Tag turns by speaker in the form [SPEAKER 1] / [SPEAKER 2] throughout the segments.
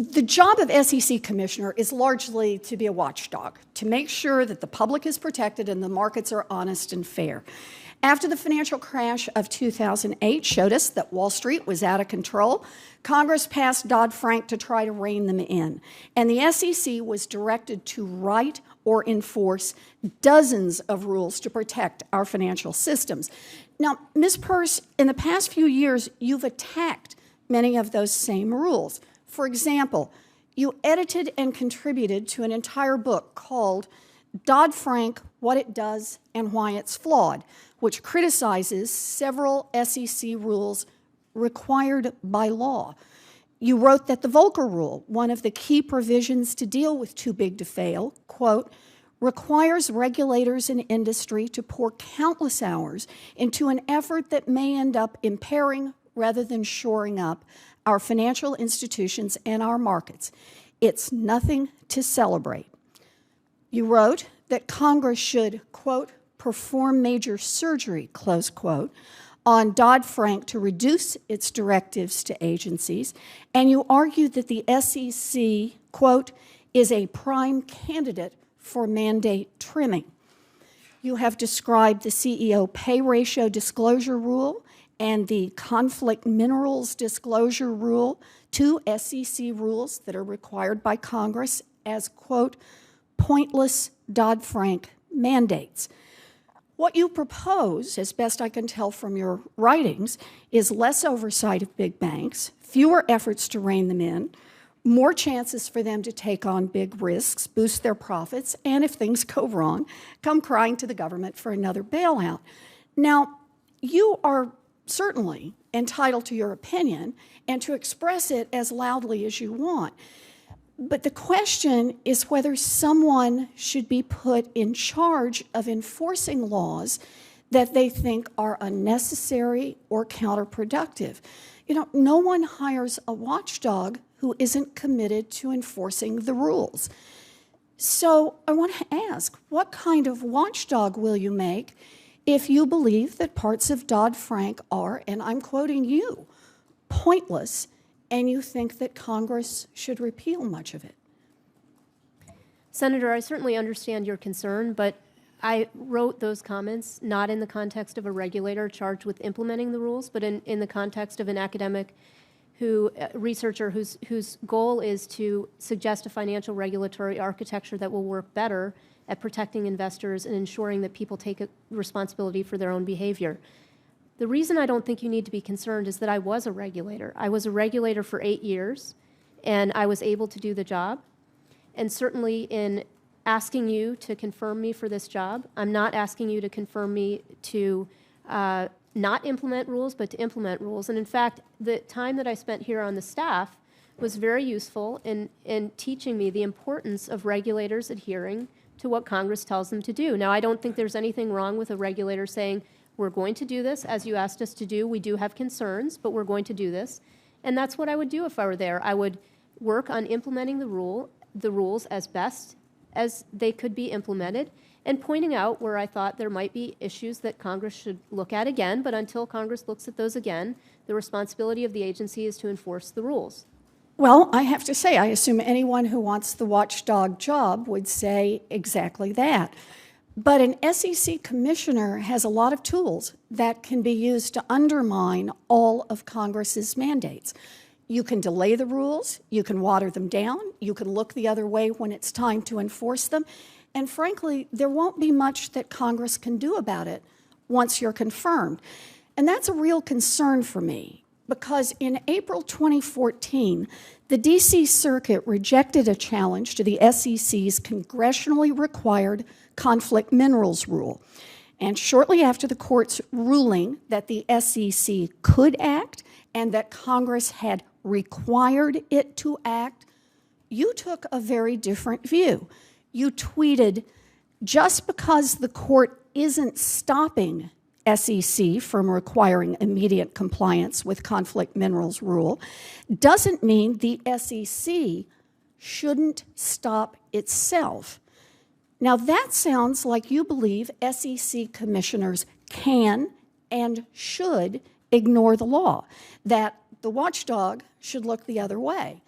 [SPEAKER 1] The job of SEC commissioner is largely to be a watchdog, to make sure that the public is protected and the markets are honest and fair. After the financial crash of 2008 showed us that Wall Street was out of control, Congress passed Dodd-Frank to try to rein them in. And the SEC was directed to write or enforce dozens of rules to protect our financial systems. Now, Ms. Peirce, in the past few years, you've attacked many of those same rules. For example, you edited and contributed to an entire book called Dodd-Frank, What It Does and Why It's Flawed, which criticizes several SEC rules required by law. You wrote that the Volcker Rule, one of the key provisions to deal with too big to fail, quote, requires regulators and industry to pour countless hours into an effort that may end up impairing rather than shoring up our financial institutions and our markets. It's nothing to celebrate. You wrote that Congress should, quote, perform major surgery, close quote, on Dodd-Frank to reduce its directives to agencies, and you argued that the SEC, quote, is a prime candidate for mandate trimming. You have described the CEO pay ratio disclosure rule and the conflict minerals disclosure rule, two SEC rules that are required by Congress as, quote, pointless Dodd-Frank mandates. What you propose, as best I can tell from your writings, is less oversight of big banks, fewer efforts to rein them in, more chances for them to take on big risks, boost their profits, and if things go wrong, come crying to the government for another bailout. Now, you are certainly entitled to your opinion and to express it as loudly as you want. But the question is whether someone should be put in charge of enforcing laws that they think are unnecessary or counterproductive. You know, no one hires a watchdog who isn't committed to enforcing the rules. So I want to ask, what kind of watchdog will you make if you believe that parts of Dodd-Frank are, and I'm quoting you, pointless, and you think that Congress should repeal much of it?
[SPEAKER 2] Senator, I certainly understand your concern, but I wrote those comments not in the context of a regulator charged with implementing the rules, but in the context of an academic researcher whose goal is to suggest a financial regulatory architecture that will work better at protecting investors and ensuring that people take responsibility for their own behavior. The reason I don't think you need to be concerned is that I was a regulator. I was a regulator for 8 years, and I was able to do the job. And certainly in asking you to confirm me for this job, I'm not asking you to confirm me to not implement rules, but to implement rules. And in fact, the time that I spent here on the staff was very useful in teaching me the importance of regulators adhering to what Congress tells them to do. Now, I don't think there's anything wrong with a regulator saying, we're going to do this as you asked us to do. We do have concerns, but we're going to do this. And that's what I would do if I were there. I would work on implementing the rules as best as they could be implemented and pointing out where I thought there might be issues that Congress should look at again. But until Congress looks at those again, the responsibility of the agency is to enforce the rules.
[SPEAKER 1] Well, I have to say, I assume anyone who wants the watchdog job would say exactly that. But an SEC commissioner has a lot of tools that can be used to undermine all of Congress's mandates. You can delay the rules, you can water them down, you can look the other way when it's time to enforce them, and frankly, there won't be much that Congress can do about it once you're confirmed. And that's a real concern for me, because in April 2014, the D.C. Circuit rejected a challenge to the SEC's congressionally required conflict minerals rule. And shortly after the court's ruling that the SEC could act and that Congress had required it to act, you took a very different view. You tweeted, just because the court isn't stopping SEC from requiring immediate compliance with conflict minerals rule doesn't mean the SEC shouldn't stop itself. Now that sounds like you believe SEC commissioners can and should ignore the law, that the watchdog should look the other way.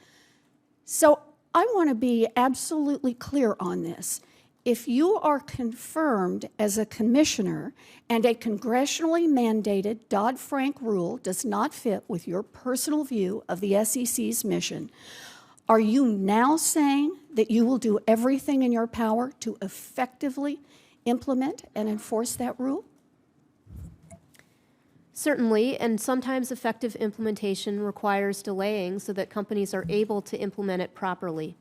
[SPEAKER 1] So I want to be absolutely clear on this. If you are confirmed as a commissioner and a congressionally mandated Dodd-Frank rule does not fit with your personal view of the SEC's mission, are you now saying that you will do everything in your power to effectively implement and enforce that rule?
[SPEAKER 2] Certainly, and sometimes effective implementation requires delaying so that companies are able to implement it properly.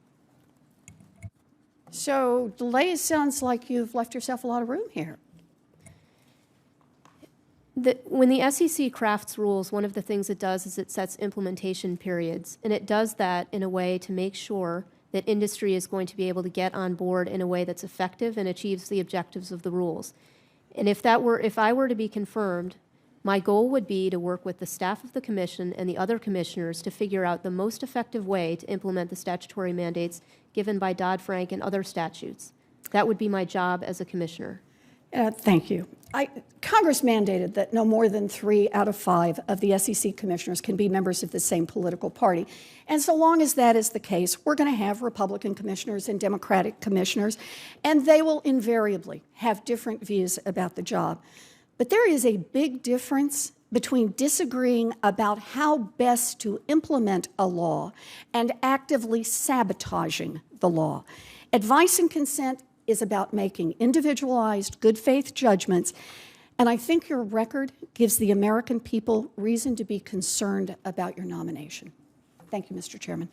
[SPEAKER 1] So delay sounds like you've left yourself a lot of room here.
[SPEAKER 2] When the SEC crafts rules, one of the things it does is it sets implementation periods, and it does that in a way to make sure that industry is going to be able to get on board in a way that's effective and achieves the objectives of the rules. And if I were to be confirmed, my goal would be to work with the staff of the Commission and the other commissioners to figure out the most effective way to implement the statutory mandates given by Dodd-Frank and other statutes. That would be my job as a commissioner.
[SPEAKER 1] Thank you. Congress mandated that no more than 3 out of 5 of the SEC commissioners can be members of the same political party. And so long as that is the case, we're going to have Republican commissioners and Democratic commissioners, and they will invariably have different views about the job. But there is a big difference between disagreeing about how best to implement a law and actively sabotaging the law. Advice and consent is about making individualized, good faith judgments, and I think your record gives the American people reason to be concerned about your nomination. Thank you, Mr. Chairman.